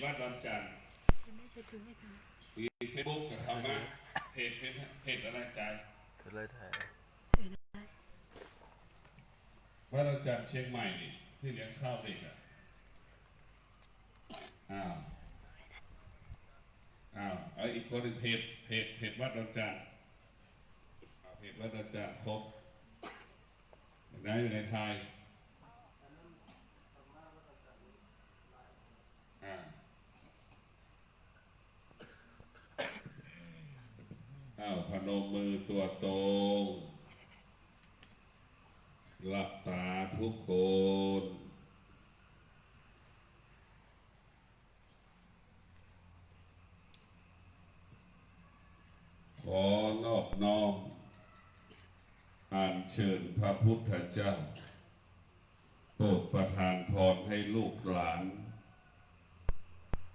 วัดดอนจันทร์มีเฟซบุ๊กกับธรรมะเพจอะไรใจเลยถ่ายวัดดอนจันทร์เชียงใหม่นี่ที่เลี้ยงข้าวเด็กเอาอีกคนหนึ่งเพจวัดดอนจันทร์เพจวัดดอนจันทร์ครบได้อยู่ในไทยพนมมือตัวตรงหลับตาทุกคนขอนอบน้อมอัญเชิญพระพุทธเจ้าโปรดประทานพรให้ลูกหลาน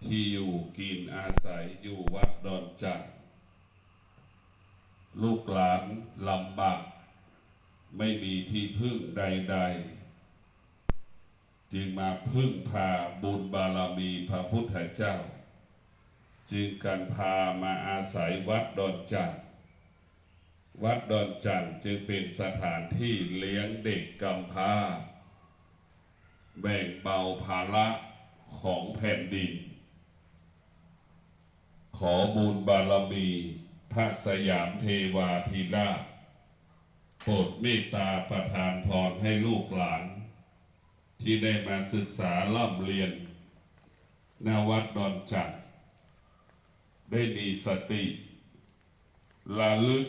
ที่อยู่กินอาศัยอยู่วัดดอนจันทร์ลูกหลานลำบากไม่มีที่พึ่งใดๆจึงมาพึ่งพาบุญบารมีพระพุทธเจ้าจึงกันพามาอาศัยวัดดอนจันทร์วัดดอนจันทร์จึงเป็นสถานที่เลี้ยงเด็กกำพร้าแบ่งเบาภาระของแผ่นดินขอบุญบารมีพระสยามเทวาธิราชโปรดเมตตาประทานพรให้ลูกหลานที่ได้มาศึกษาล่ำเรียนณวัดดอนจันทร์ได้มีสติระลึก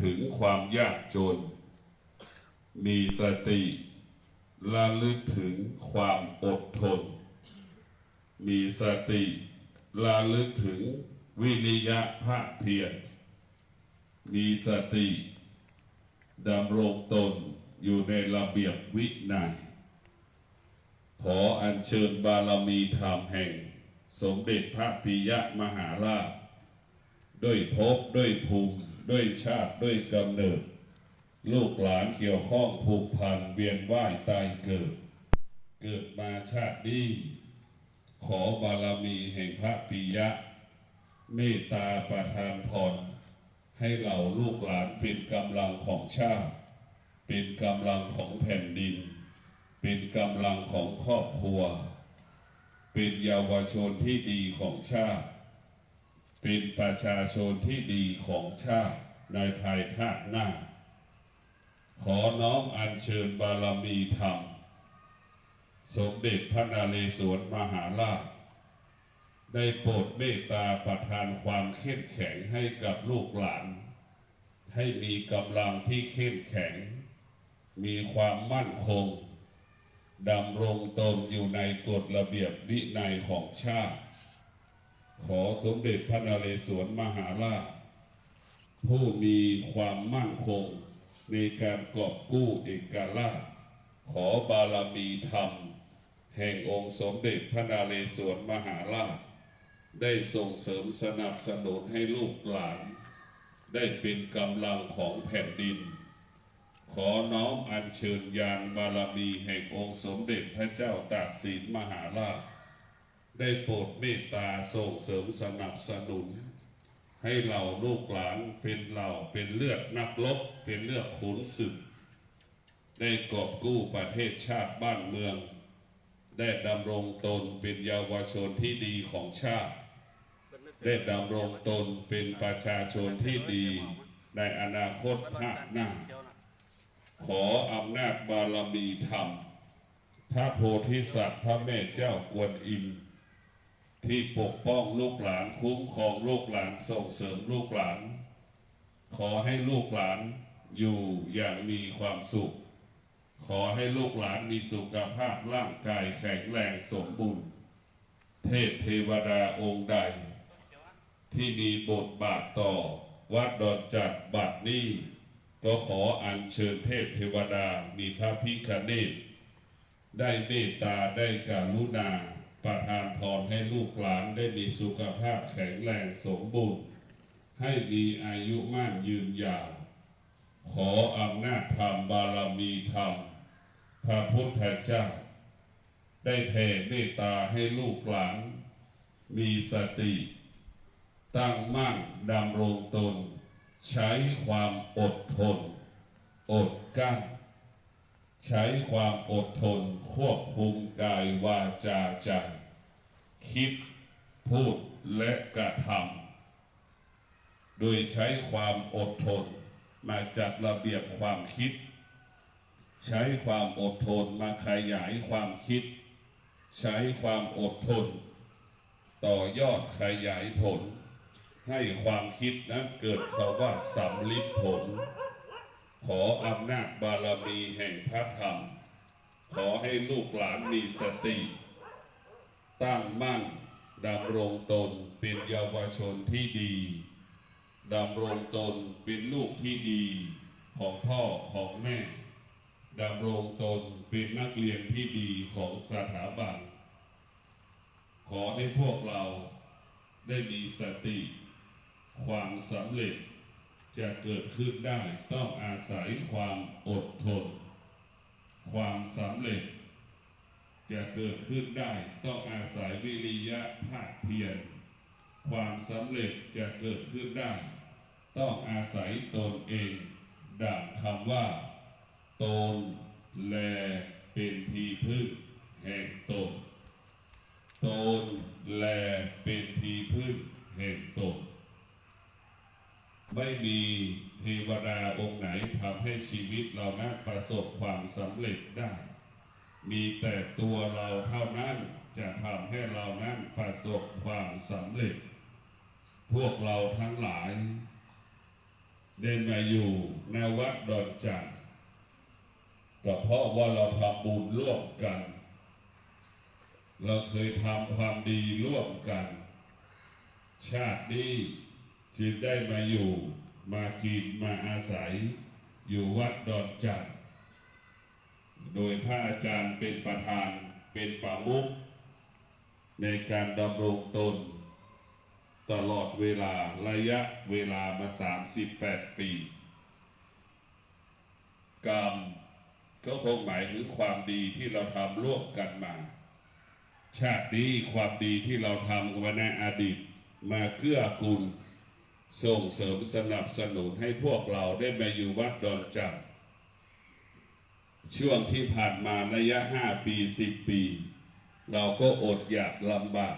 ถึงความยากจนมีสติระลึกถึงความอดทนมีสติระลึกถึงวิริยะภาคเพียรมีสติดำรงตนอยู่ในระเบียบวินัยขออัญเชิญบารมีธรรมแห่งสมเด็จพระปิยมหาราชด้วยภพด้วยภูมิด้วยชาติด้วยกำเนิดลูกหลานเกี่ยวข้องผูกพันเวียนว่ายตายเกิดมาชาตินี้ขอบารมีแห่งพระปิยะเมตตาประทานพรให้เหล่าลูกหลานเป็นกำลังของชาติเป็นกำลังของแผ่นดินเป็นกำลังของครอบครัวเป็นเยาวชนที่ดีของชาติเป็นประชาชนที่ดีของชาติในภายภาคหน้าขอน้อมอัญเชิญบารมีธรรมสมเด็จพระนเรศวรมหาราชได้โปรดเมตตาประทานความเข้มแข็งให้กับลูกหลานให้มีกำลังที่เข้มแข็งมีความมั่นคงดำรงตนอยู่ในกฎระเบียบวินัยของชาติขอสมเด็จพระนเรศวรมหาราชผู้มีความมั่นคงในการกอบกู้เอกราชขอบารมีธรรมแห่งองค์สมเด็จพระนเรศวรมหาราชได้ส่งเสริมสนับสนุนให้ลูกหลานได้เป็นกำลังของแผ่นดินขอน้อมอัญเชิญญาณบารมีแห่งองค์สมเด็จพระเจ้าตากสินมหาราชได้โปรดเมตตาส่งเสริมสนับสนุนให้เหล่าลูกหลานเป็นเลือดนักรบเป็นเลือดขุนศึกได้กอบกู้ประเทศชาติบ้านเมืองได้ดำรงตนเป็นเยาวชนที่ดีของชาติได้ดำรงตนเป็นประชาชนที่ดีในอนาคตภาคหน้าขออำนาจบารมีธรรมพระโพธิสัตว์พระแม่เจ้ากวนอิมที่ปกป้องลูกหลานคุ้มครองลูกหลานส่งเสริมลูกหลานขอให้ลูกหลานอยู่อย่างมีความสุขขอให้ลูกหลานมีสุขภาพร่างกายแข็งแรงสมบูรณ์เทพเทวดาองค์ใดที่มีบทบาทต่อวัดดอนจันทร์บัดนี้ก็ขออัญเชิญเทพเทวดามีพระพิฆเนศได้เมตตาได้กรุณาประทานพรให้ลูกหลานได้มีสุขภาพแข็งแรงสมบูรณ์ให้มีอายุมั่นยืนยาวขออำนาจธรรมบารมีธรรมพระพุทธเจ้า ได้แผ่เมตตาให้ลูกหลานมีสติตั้งมั่นดำรงตนใช้ความอดทนอดกลั้นใช้ความอดทนควบคุมกายวาจาใจคิดพูดและกระทำโดยใช้ความอดทนมาจัดระเบียบความคิดใช้ความอดทนมาขยายความคิดใช้ความอดทนต่อยอดขยายผลให้ความคิดนั้นเกิดคำว่าสำลิดผลขออำนาจบารมีแห่งพระธรรมขอให้ลูกหลานมีสติตั้งมั่นดำรงตนเป็นเยาวชนที่ดีดำรงตนเป็นลูกที่ดีของพ่อของแม่ดำรงตนเป็นนักเรียนที่ดีของสถาบันขอให้พวกเราได้มีสติความสำเร็จจะเกิดขึ้นได้ต้องอาศัยความอดทนความสำเร็จจะเกิดขึ้นได้ต้องอาศัยวิริยะภาคเพียรความสำเร็จจะเกิดขึ้นได้ต้องอาศัยตนเองดังคำว่าตนแลเป็นที่พึ่งแห่งตนตนแลเป็นที่พึ่งแห่งตนไม่มีเทวดาองค์ไหนทำให้ชีวิตเรานั้นประสบความสำเร็จได้มีแต่ตัวเราเท่านั้นจะทำให้เรานั้นประสบความสำเร็จพวกเราทั้งหลายได้มาอยู่ในวัดดอนจันทร์ก็เพราะว่าเราทำบุญร่วมกันเราเคยทำความดีร่วมกันชาตินี้จึงได้มาอยู่มากินมาอาศัยอยู่วัดดอนจันทร์โดยพระอาจารย์เป็นประธานเป็นประมุขในการดำรงตนตลอดเวลาระยะเวลามา38 ปีกรรมก็คงหมายถึงความดีที่เราทำร่วมกันมาชาตินี้ความดีที่เราทำกันในอดีตมาเกื้อกูลส่งเสริมสนับสนุนให้พวกเราได้มาอยู่วัดดอนจันทร์ช่วงที่ผ่านมาระยะ5 ปี10 ปีเราก็อดอยากลำบาก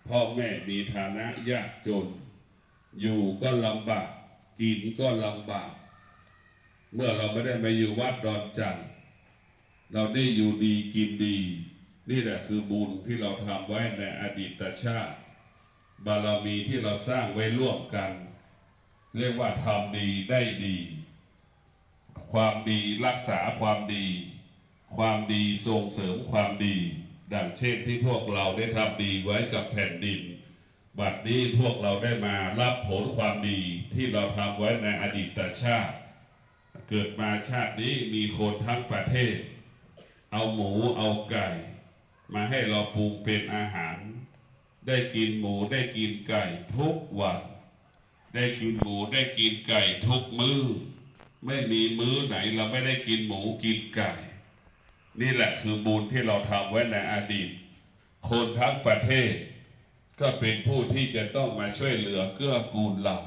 พ่อแม่มีฐานะยากจนอยู่ก็ลำบากกินก็ลำบากเมื่อเราไม่ได้มาอยู่วัดดอนจันทร์เราได้อยู่ดีกินดีนี่แหละคือบุญที่เราทำไว้ในอดีตชาติบารมีที่เราสร้างไว้ร่วมกันเรียกว่าทำดีได้ดีความดีรักษาความดีความดีส่งเสริมความดีดังเช่นที่พวกเราได้ทำดีไว้กับแผ่นดินบัดนี้พวกเราได้มารับผลความดีที่เราทำไว้ในอดีตชาติเกิดมาชาตินี้มีคนทั้งประเทศเอาหมูเอาไก่มาให้เราปรุงเป็นอาหารได้กินหมูได้กินไก่ทุกวันได้กินหมูได้กินไก่ทุกมื้อไม่มีมื้อไหนเราไม่ได้กินหมูกินไก่นี่แหละคือบุญที่เราทำไว้ในอดีตคนทั้งประเทศก็เป็นผู้ที่จะต้องมาช่วยเหลือเกื้อกูลเรา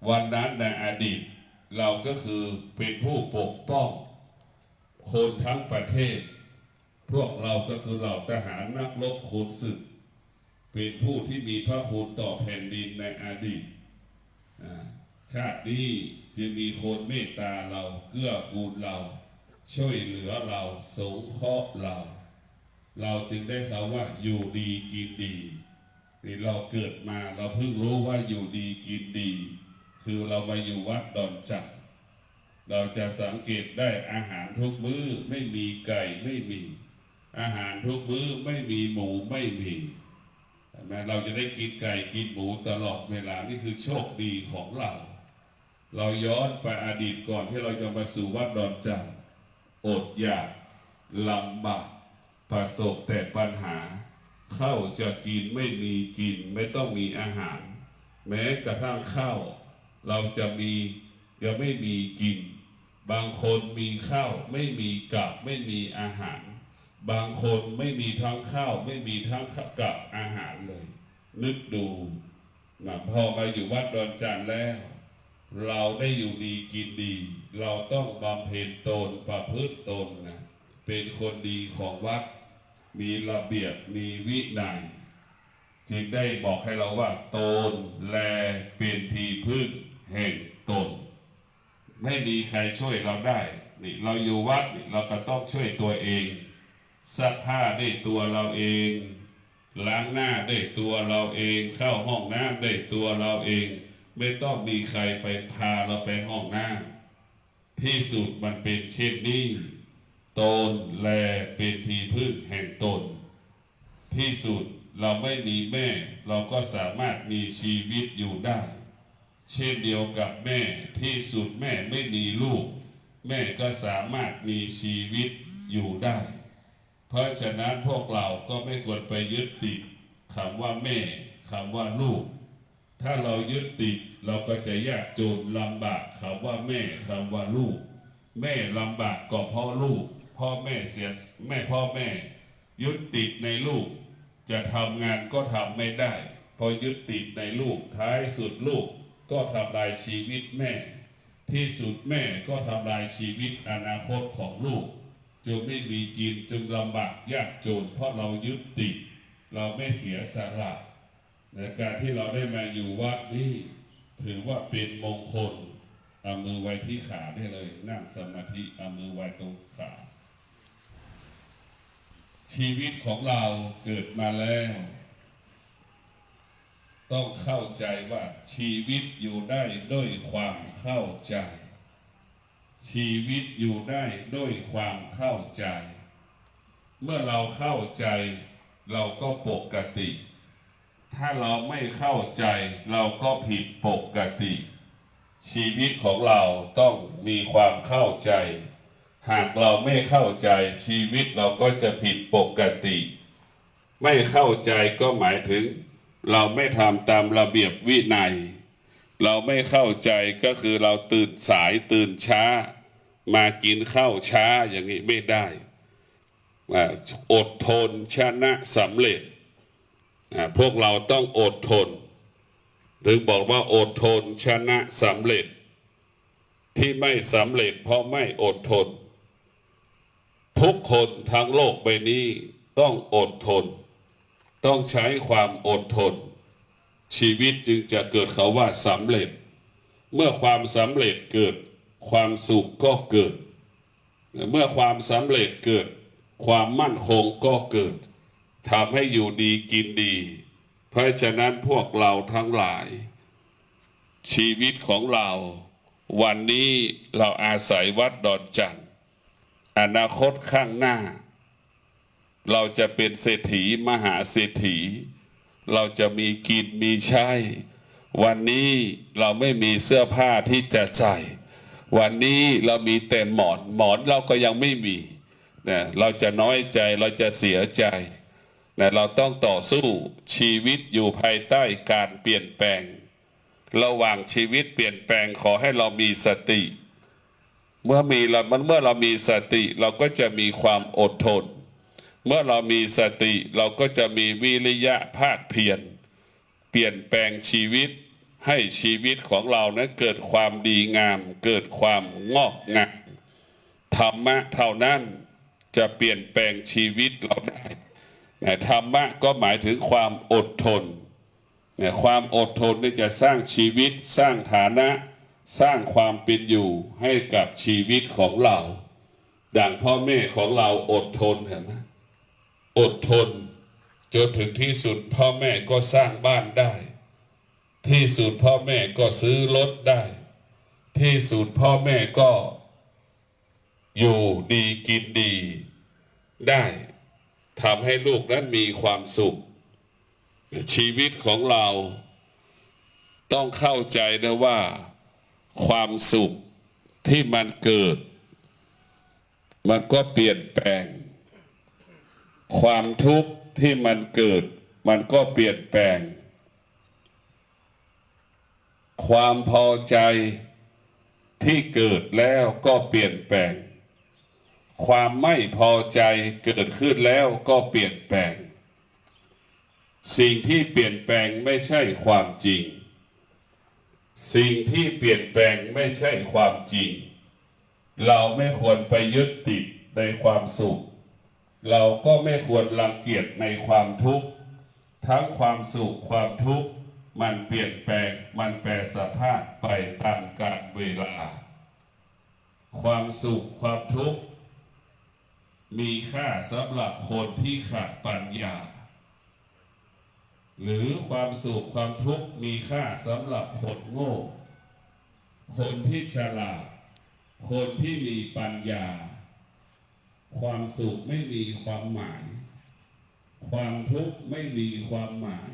วันนั้นในอดีตเราก็คือเป็นผู้ปกป้องคนทั้งประเทศพวกเราก็คือเหล่าทหารนักรบขุนศึกเป็นผู้ที่มีพระคุณต่อแผ่นดินในอดีตชาตินี้จะมีคนเมตตาเราเกื้อกูลเราช่วยเหลือเราสงเคราะห์เราจึงได้คำว่าอยู่ดีกินดีนี่เราเกิดมาเราเพิ่งรู้ว่าอยู่ดีกินดีคือเรามาอยู่วัดดอนจันทร์เราจะสังเกตได้อาหารทุกมื้อไม่มีไก่ไม่มีอาหารทุกมื้อไม่มีหมูไม่มีเราจะได้กินไก่กินหมูตลอดเวลานี่คือโชคดีของเราย้อนไปอดีตก่อนที่เราจะมาสู่วัดดอนจันทร์อดอยากลำบากประสบแต่ปัญหาข้าวจะกินไม่มีกินไม่ต้องมีอาหารแม้กระทั่งข้าวเราจะไม่มีกินบางคนมีข้าวไม่มีกับไม่มีอาหาร บางคนไม่มีทั้งข้าวไม่มีทั้งกับอาหารเลย นึกดูนะพอมาอยู่วัดดอนจานแล้ว เราได้อยู่ดีกินดี เราต้องบำเพ็ญตนประพฤติตนนะเป็นคนดีของวัดมีระเบียบมีวินัยจึงได้บอกให้เราว่าตนแลเป็นที่พึ่งแห่งตนไม่มีใครช่วยเราได้นี่เราอยู่วัดนี่เราก็ต้องช่วยตัวเองซักผ้าได้ตัวเราเองล้างหน้าได้ตัวเราเองเข้าห้องน้ำได้ตัวเราเองไม่ต้องมีใครไปพาเราไปห้องน้ำที่สุดมันเป็นเช่นนี้ตนแลเป็นที่พึ่งแห่งตนที่สุดเราไม่มีแม่เราก็สามารถมีชีวิตอยู่ได้เช่นเดียวกับแม่ที่สุดแม่ไม่มีลูกแม่ก็สามารถมีชีวิตอยู่ได้เพราะฉะนั้นพวกเราก็ไม่ควรไปยึดติดคำว่าแม่คำว่าลูกถ้าเรายึดติดเราก็จะยากจนลำบากคำว่าแม่คำว่าลูกแม่ลำบากก็เพราะลูกพ่อแม่เสียพ่อแม่ยึดติดในลูกจะทำงานก็ทำไม่ได้พอยึดติดในลูกท้ายสุดลูกก็ทำลายชีวิตแม่ที่สุดแม่ก็ทำลายชีวิตอนาคตของลูกจนไม่มีกินจึงลำบากยากจนเพราะเรายึดติดเราไม่เสียสละในการที่เราได้มาอยู่วัดนี้ถือว่าเป็นมงคลเอามือไว้ที่ขาได้เลยนั่งสมาธิเอามือไว้ตรงขาชีวิตของเราเกิดมาแล้วต้องเข้าใจว่าชีวิตอยู่ได้ด้วยความเข้าใจชีวิตอยู่ได้ด้วยความเข้าใจเมื่อเราเข้าใจเราก็ปกติถ้าเราไม่เข้าใจเราก็ผิดปกติชีวิตของเราต้องมีความเข้าใจหากเราไม่เข้าใจชีวิตเราก็จะผิดปกติไม่เข้าใจก็หมายถึงเราไม่ทำตามระเบียบวินัยเราไม่เข้าใจก็คือเราตื่นสายตื่นช้ามากินข้าวช้าอย่างนี้ไม่ได้อดทนชนะสำเร็จพวกเราต้องอดทนถึงบอกว่าอดทนชนะสำเร็จที่ไม่สำเร็จเพราะไม่อดทนทุกคนทั้งโลกใบนี้ต้องอดทนต้องใช้ความอดทนชีวิตจึงจะเกิดเขาว่าสำเร็จเมื่อความสำเร็จเกิดความสุขก็เกิดเมื่อความสำเร็จเกิดความมั่นคงก็เกิดทำให้อยู่ดีกินดีเพราะฉะนั้นพวกเราทั้งหลายชีวิตของเราวันนี้เราอาศัยวัดดอนจันทร์อนาคตข้างหน้าเราจะเป็นเศรษฐีมหาเศรษฐีเราจะมีกินมีใช้วันนี้เราไม่มีเสื้อผ้าที่จะใส่วันนี้เรามีแต่หมอนเราก็ยังไม่มีนะเราจะน้อยใจเราจะเสียใจนะเราต้องต่อสู้ชีวิตอยู่ภายใต้การเปลี่ยนแปลงระหว่างชีวิตเปลี่ยนแปลงขอให้เรามีสติเมื่อเรามีสติเราก็จะมีความอดทนเมื่อเรามีสติเราก็จะมีวิริยะภาคเพียรเปลี่ยนแปลงชีวิตให้ชีวิตของเรานั้นเกิดความดีงามเกิดความงอกงามธรรมะเท่านั้นจะเปลี่ยนแปลงชีวิตเราได้ธรรมะก็หมายถึงความอดทนความอดทนนี่จะสร้างชีวิตสร้างฐานะสร้างความเป็นอยู่ให้กับชีวิตของเราดังพ่อแม่ของเราอดทนเห็นไหมอดทนจนถึงที่สุดพ่อแม่ก็สร้างบ้านได้ที่สุดพ่อแม่ก็ซื้อรถได้ที่สุดพ่อแม่ก็อยู่ดีกินดีได้ทำให้ลูกนั้นมีความสุขชีวิตของเราต้องเข้าใจนะว่าความสุขที่มันเกิดมันก็เปลี่ยนแปลงความทุกข์ที่มันเกิดมันก็เปลี่ยนแปลงความพอใจที่เกิดแล้วก็เปลี่ยนแปลง ความไม่พอใจเกิดขึ้นแล้วก็เปลี่ยนแปลงสิ่งที่เปลี่ยนแปลงไม่ใช่ความจริงสิ่งที่เปลี่ยนแปลงไม่ใช่ความจริงเราไม่ควรไปยึดติดในความสุขเราก็ไม่ควรรังเกียจในความทุกข์ทั้งความสุขความทุกข์มันเปลี่ยนแปลงมันแปรสภาพไปตามกาลเวลาความสุขความทุกข์มีค่าสำหรับคนที่ขาดปัญญาหรือความสุขความทุกข์มีค่าสำหรับคนโง่คนที่ฉลาดคนที่มีปัญญาความสุขไม่มีความหมายความทุกข์ไม่มีความหมาย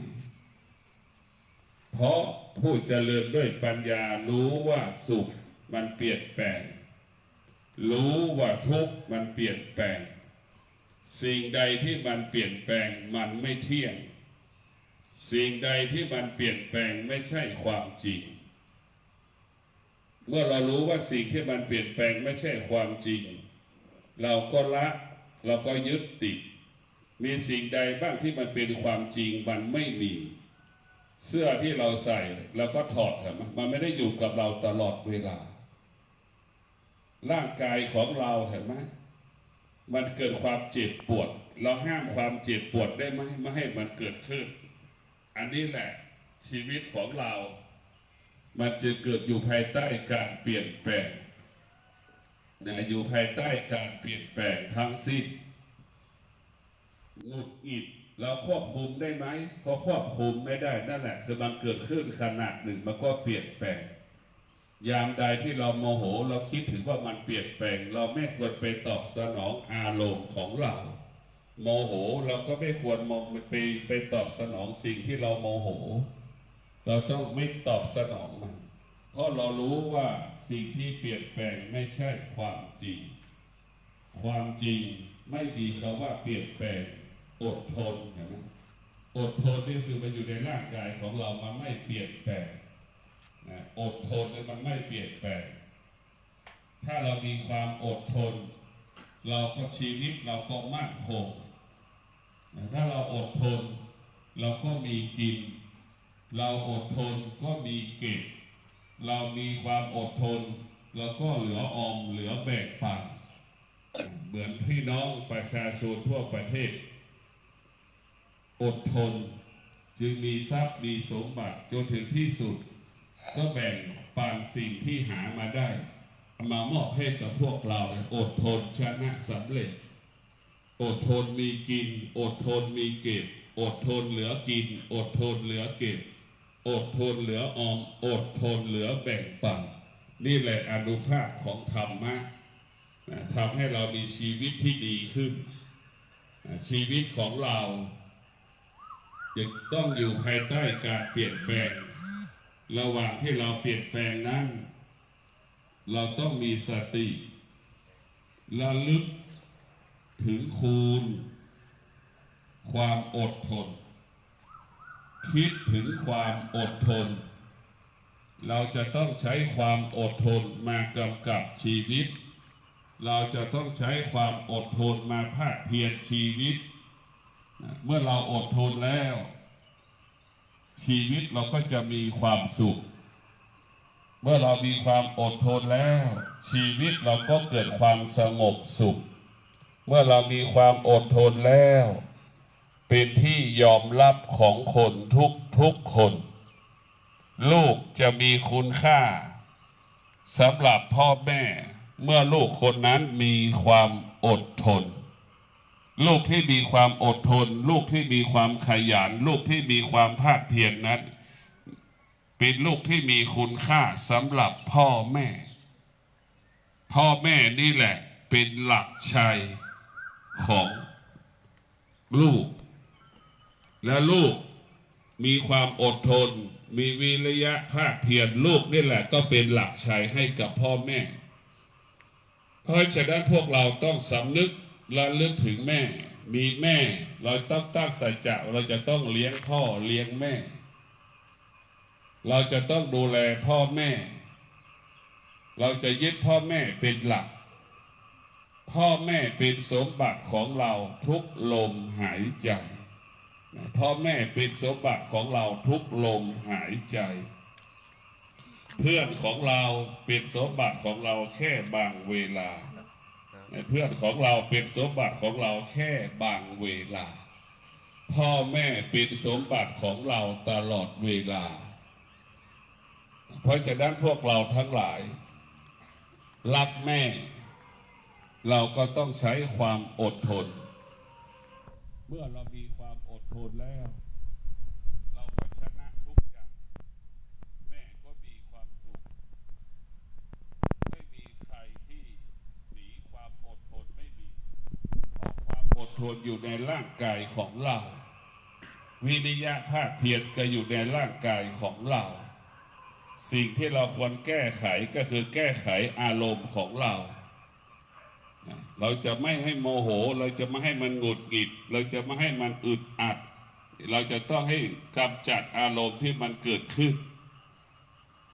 เพราะผู้เจริญด้วยปัญญารู้ว่าสุขมันเปลี่ยนแปลงรู้ว่าทุกข์มันเปลี่ยนแปลงสิ่งใดที่มันเปลี่ยนแปลงมันไม่เที่ยงสิ่งใดที่มันเปลี่ยนแปลงไม่ใช่ความจริงเมื่อเรารู้ว่าสิ่งที่มันเปลี่ยนแปลงไม่ใช่ความจริงเราก็ละเราก็ยึดติดมีสิ่งใดบ้างที่มันเป็นความจริงมันไม่มีเสื้อที่เราใส่เราก็ถอดมันไม่ได้อยู่กับเราตลอดเวลาร่างกายของเราเห็นไหมมันเกิดความเจ็บปวดเราห้ามความเจ็บปวดได้ไหมไม่ให้มันเกิดขึ้นอันนี้แหละชีวิตของเรามันจะเกิดอยู่ภายใต้การเปลี่ยนแปลงอยู่ภายใต้การเปลี่ยนแปลงทั้งสิ้นหงุดหงิดเราควบคุมได้ไหมก็ควบคุมไม่ได้นั่นแหละคือมันเกิดขึ้นขนาดหนึ่งมันก็เปลี่ยนแปลงยามใดที่เราโมโหเราคิดถึงว่ามันเปลี่ยนแปลงเราไม่ควรไปตอบสนองอารมณ์ของเราโมโหเราก็ไม่ควรไปตอบสนองสิ่งที่เราโมโหเราต้องไม่ตอบสนองมันเพราะเรารู้ว่าสิ่งที่เปลี่ยนแปลงไม่ใช่ความจริงความจริงไม่มีคำว่าเปลี่ยนแปลงอดทนเห็นไหมอดทนนี่คือมันอยู่ในร่างกายของเรามันไม่เปลี่ยนแปลงอดทนมันไม่เปลี่ยนแปลงถ้าเรามีความอดทนเราก็ชีวิตเราก็มั่นคงถ้าเราอดทนเราก็มีกินเราอดทนก็มีเก็บเรามีความอดทนเราก็เหลือออมเหลือแบ่งปันเหมือนพี่น้องประชาชนทั่วประเทศอดทนจึงมีทรัพย์มีสมบัติจนถึงที่สุดก็แบ่งปันสิ่งที่หามาได้มามอบให้กับพวกเราอดทนชนะสำเร็จอดทนมีกินอดทนมีเก็บอดทนเหลือกินอดทนเหลือเก็บอดทนเหลือออมอดทนเหลือแบ่งปันนี่แหละอานุภาพของธรรมะทำให้เรามีชีวิตที่ดีขึ้นชีวิตของเราจะต้องอยู่ภายใต้การเปลี่ยนแปลงระหว่างที่เราเปลี่ยนแปลงนั้นเราต้องมีสติระลึกถึงคุณความอดทนคิดถึงความอดทนเราจะต้องใช้ความอดทนมากำกับชีวิตเราจะต้องใช้ความอดทนมาภาคเพียรชีวิตเมื่อเราอดทนแล้วชีวิตเราก็จะมีความสุขเมื่อเรามีความอดทนแล้วชีวิตเราก็เกิดความสงบสุขเมื่อเรามีความอดทนแล้วเป็นที่ยอมรับของคนทุกคนลูกจะมีคุณค่าสำหรับพ่อแม่เมื่อลูกคนนั้นมีความอดทนลูกที่มีความอดทนลูกที่มีความขยันลูกที่มีความภาคเพียรนั้นเป็นลูกที่มีคุณค่าสำหรับพ่อแม่นี่แหละเป็นหลักชัยของลูกและลูกมีความอดทนมีวิริยะภาคเพียรลูกนี่แหละก็เป็นหลักชัยให้กับพ่อแม่เพราะฉะนั้นพวกเราต้องสำนึกระลึกถึงแม่มีแม่เราต้องตั้งสัจจะเราจะต้องเลี้ยงพ่อเลี้ยงแม่เราจะต้องดูแลพ่อแม่เราจะยึดพ่อแม่เป็นหลัก พ่อแม่เป็นสมบัติของเราทุกลมหายใจพ่อแม่เป็นสมบัติของเราทุกลมหายใจ เพื่อนของเราเป็นสมบัติของเราแค่บางเวลาเพื่อนของเราเป็นสมบัติของเราแค่บางเวลาพ่อแม่เป็นสมบัติของเราตลอดเวลาเพราะฉะนั้นพวกเราทั้งหลายรักแม่เราก็ต้องใช้ความอดทนเมื่อเรามีความอดทนแล้วเราก็ชนะทุกอย่างแม่ก็มีความสุขไม่มีใครที่หนีความอดทนไม่มีเพราะความอดทนอยู่ในร่างกายของเราวิริยะภาคเพียรก็อยู่ในร่างกายของเราสิ่งที่เราควรแก้ไขก็คือแก้ไขอารมณ์ของเราเราจะไม่ให้โมโหเราจะไม่ให้มันหงุดหงิดเราจะไม่ให้มันอึดอัดเราจะต้องให้กำจัดอารมณ์ที่มันเกิดขึ้น